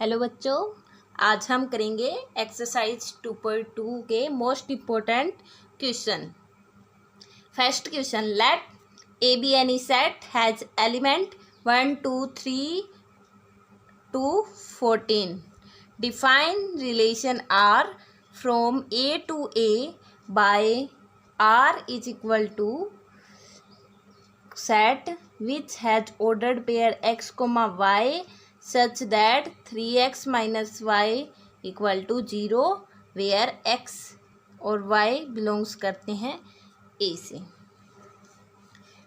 Hello बच्चों, आज हम करेंगे एक्सरसाइज 2.2 के most important question. First question, let A B any set has element 1 2 3 to 14. Define relation R from A to A by R is equal to set which has ordered pair x comma y such that 3x minus y equal to 0 where x और y belongs करते हैं a से।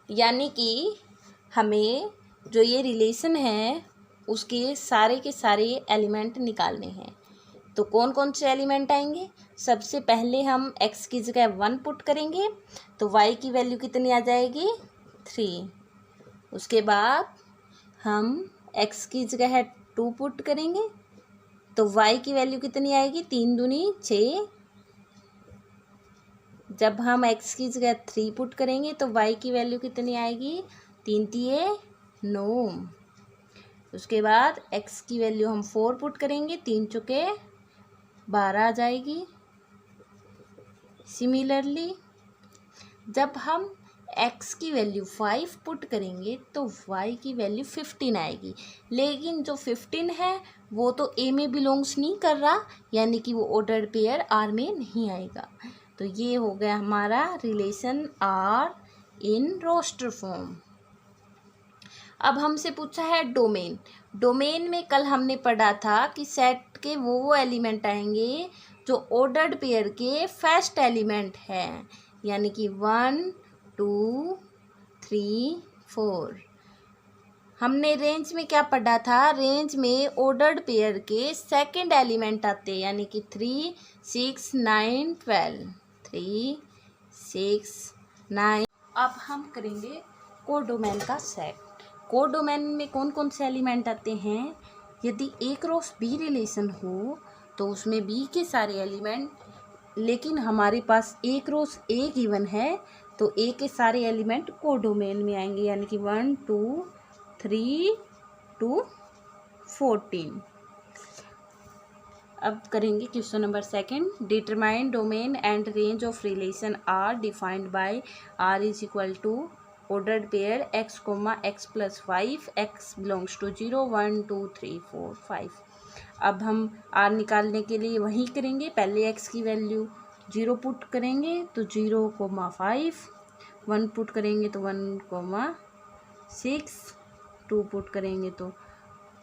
यानी कि हमें जो ये relation है उसके सारे के सारे एलिमेंट निकालने हैं। तो कौन कौन से एलिमेंट आएंगे? सबसे पहले हम x की जगह 1 पुट करेंगे तो y की वैल्यू कितनी आ जाएगी? 3। उसके बाद हम x की जगह 2 पुट करेंगे तो y की वैल्यू कितनी आएगी? 3 दूनी 6। जब हम x की जगह 3 पुट करेंगे तो y की वैल्यू कितनी आएगी? 3 तिये 9। उसके बाद x की वैल्यू हम 4 पुट करेंगे, 3 चुके 12 आ जाएगी। सिमिलरली जब हम x की वैल्यू 5 पुट करेंगे तो y की वैल्यू 15 आएगी। लेकिन जो 15 है वो तो a में बिलोंग्स नहीं कर रहा, यानी कि वो ऑर्डर्ड पेयर r में नहीं आएगा। तो ये हो गया हमारा relation r in roster form. अब हमसे पूछा है डोमेन। डोमेन में कल हमने पढ़ा था कि सेट के वो एलिमेंट आएंगे जो ऑर्डर्ड पेयर के फर्स्ट एलिमेंट है, यानी कि 1 2 3 4। हमने रेंज में क्या पढ़ा था? रेंज में ऑर्डर्ड पेयर के सेकंड एलिमेंट आते हैं, यानी कि 3 6 9 12। 3 6 9। अब हम करेंगे कोडोमेन का सेट। कोडोमेन में कौन कौन से एलिमेंट आते हैं? यदि ए क्रॉस बी रिलेशन हो तो उसमें बी के सारे एलिमेंट, लेकिन हमारे पास ए क्रॉस ए गिवन है तो ए के सारे एलिमेंट कोडोमेन में आएंगे, यानी कि 1 2 3 to 14। अब करेंगे question number second. Determine domain and range of relation R defined by R is equal to ordered pair x x plus 5 x belongs to 0 1 2 3 4 5। अब हम r निकालने के लिए वही करेंगे। पहले x की वैल्यू 0 पुट करेंगे तो 0 5, 1 पुट करेंगे तो 1 6, 2 पुट करेंगे तो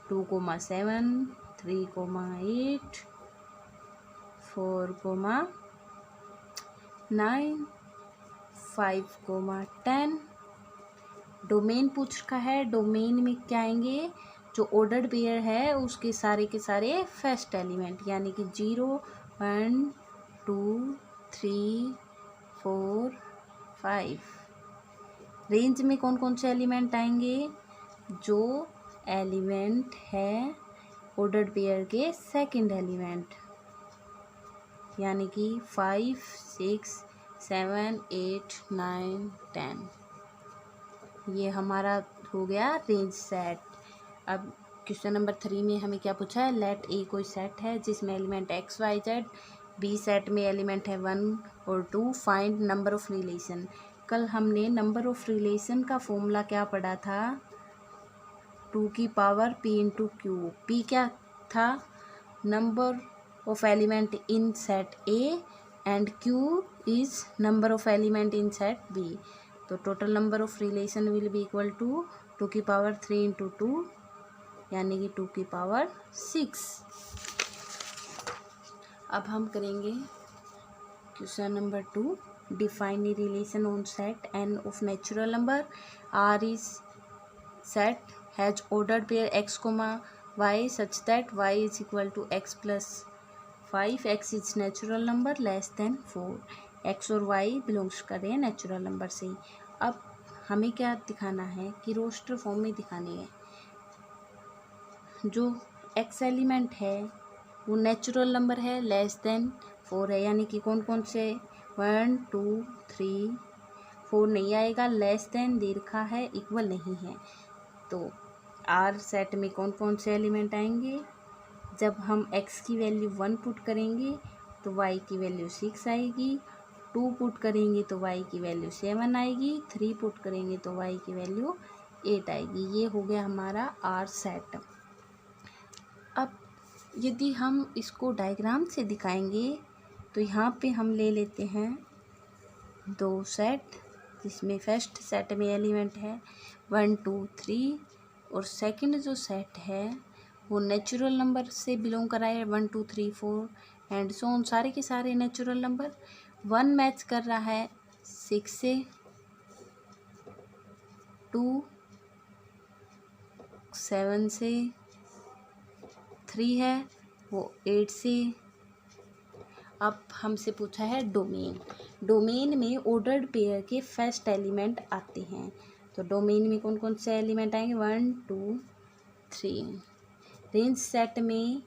2 7, 3 8, 4 9, 5 10। डोमेन पूछ रखा है। डोमेन में क्या आएंगे? जो ऑर्डर्ड पेयर है उसके सारे के सारे फर्स्ट एलिमेंट, यानी कि 0 1 2 3 4 5। रेंज में कौन कौन से एलिमेंट आएंगे? जो एलिमेंट है ऑर्डर्ड पेयर के सेकंड एलिमेंट, यानी कि 5 6 7 8 9 10। ये हमारा हो गया रेंज सेट। अब क्वेश्चन नंबर 3 में हमें क्या पूछा है? लेट ए कोई सेट है जिसमें element x y z, B set में एलिमेंट है 1 और 2, फाइंड नंबर ऑफ रिलेशन। कल हमने नंबर ऑफ रिलेशन का फॉर्मूला क्या पढ़ा था? 2 की power p into Q. p क्या था? Number of element in set a and q is number of element in set b। तो total number of relation will be equal to 2 की power 3 into 2, यानी कि 2 की पावर 6। अब हम करेंगे question number 2। Define a relation on set N of natural number R is set has ordered pair x y such that y is equal to x plus 5। x is natural number less than 4। x और y belongs कर रहे हैं natural number से। अब हमें क्या दिखाना है कि रोस्टर फॉर्म में दिखानी है। जो x एलिमेंट है वो नेचुरल नंबर है, लेस देन 4 है, यानी कि कौन कौन से? 1 2 3 4 नहीं आएगा, लेस देन दे रखा है, इक्वल नहीं है। तो आर सेट में कौन कौन से एलिमेंट आएंगे? जब हम x की वैल्यू 1 पुट करेंगे तो y की वैल्यू 6 आएगी, 2 पुट करेंगे तो y की वैल्यू 7 आएगी, 3 पुट करेंगे तो y की वैल्यू 8 आएगी। ये हो गया हमारा R सेट। अब यदि हम इसको डायग्राम से दिखाएंगे तो यहाँ पे हम ले लेते हैं 2 सेट, जिसमें फर्स्ट सेट में एलिमेंट है 1 2 3 और सेकंड जो सेट है वो नेचुरल नंबर से बिलोंग कर रहा है 1 2 3 4 एंड सो ऑन, सारे के सारे नेचुरल नंबर। 1 मैच कर रहा है 6 से, 2 7 से, 3 है वो 8 से। अब हमसे पूछा है डोमेन। डोमेन में ऑर्डर्ड पेयर के फर्स्ट एलिमेंट आते हैं, तो डोमेन में कौन कौन से एलिमेंट आएंगे 1 2 3। रेंज सेट में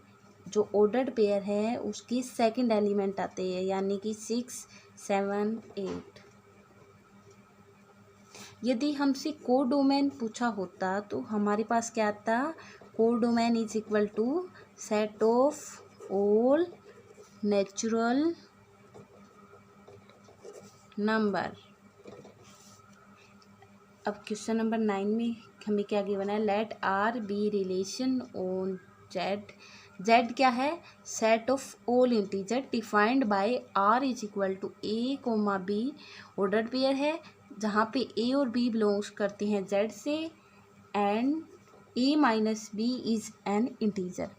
जो ऑर्डर्ड पेयर है उसके सेकंड एलिमेंट आते हैं, यानी कि 6 7 8। यदि हमसे कोडोमेन पूछा होता तो हमारे पास क्या आता, codomain is equal to set of all natural number. अब क्वेश्चन नंबर 9 में हमें क्या गिवन है, let R be relation on Z. Z क्या है, set of all integer defined by R is equal to A comma B. Ordered pair है जहाँ पे ए और बी बिलोंग्स करते हैं जेड से and A minus B is an integer.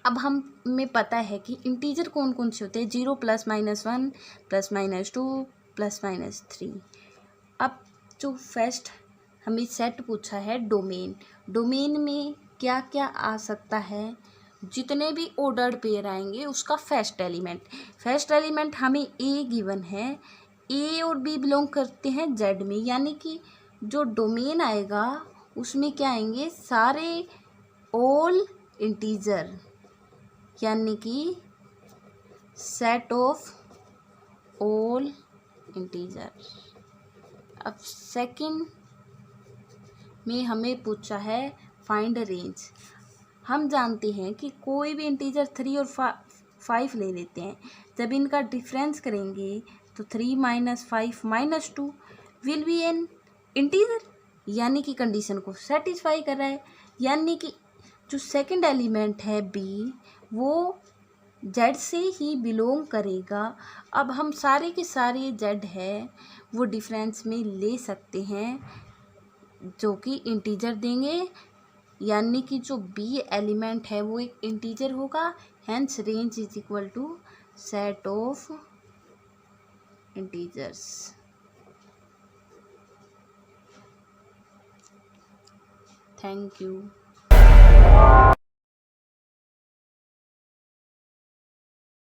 अब हमें पता है कि इंटीजर कौन कौन से होते हैं, 0 +- 1 +-2 +-3। अब जो फर्स्ट हमें सेट पूछा है डोमेन, डोमेन में क्या क्या आ सकता है, जितने भी ऑर्डर्ड पेयर आएंगे उसका फर्स्ट एलिमेंट हमें ए गिवन है, ए और बी बिलोंग करते हैं जेड में, यानी कि जो डोमेन आएगा उसमें क्या आएंगे, सारे ऑल इंटीजर, यानी कि सेट ऑफ ऑल इंटीजर। अब सेकंड में हमें पूछा है फाइंड रेंज। हम जानते हैं कि कोई भी इंटीजर 3 और 5 ले लेते हैं, जब इनका डिफरेंस करेंगे तो 3 - 5 - 2 विल बी एन इंटीजर, यानी कि कंडीशन को सेटिस्फाई कर रहा है, यानी कि जो सेकंड एलिमेंट है बी वो जेड से ही बिलोंग करेगा। अब हम सारे के सारे जेड है वो डिफरेंस में ले सकते हैं जो कि इंटीजर देंगे, यानी कि जो बी एलिमेंट है वो एक इंटीजर होगा, hence range is equal to set of integers. Thank you.